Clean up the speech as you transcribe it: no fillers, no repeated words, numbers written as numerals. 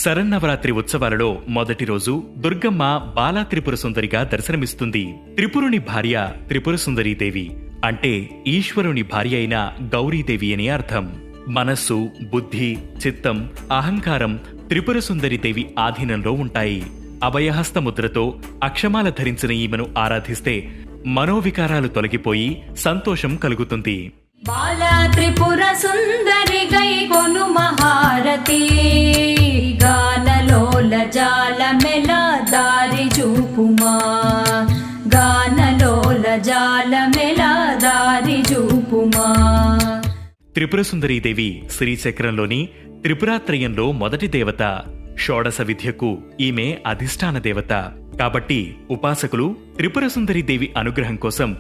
శరన్నవరాత్రి ఉత్సవాలలో మొదటి రోజు దుర్గమ్మ బాలా త్రిపుర సుందరిగా దర్శనమిస్తుంది. త్రిపురుని భార్య త్రిపుర సుందరీదేవి అంటే ఈశ్వరుని భార్య అయిన గౌరీదేవి అని అర్థం. మనస్సు, బుద్ధి, చిత్తం, అహంకారం త్రిపుర సుందరీదేవి ఆధీనంలో ఉంటాయి. అభయహస్త ముద్రతో అక్షమాల ధరించిన ఈమెను ఆరాధిస్తే మనోవికారాలు తొలగిపోయి సంతోషం కలుగుతుంది. బాలా త్రిపుర సుందరి గై కొను మహారతి, గానలోల జాలమెల దారి చూపుమా, గానలోల జాలమెల దారి చూపుమా. త్రిపుర సుందరీదేవి శ్రీచక్రంలోని త్రిపురాత్రయంలో మొదటి దేవత. షోడశ విద్యకు ఈమె అధిష్టాన దేవత. కాబట్టి ఉపాసకులు త్రిపుర సుందరీదేవి అనుగ్రహం కోసం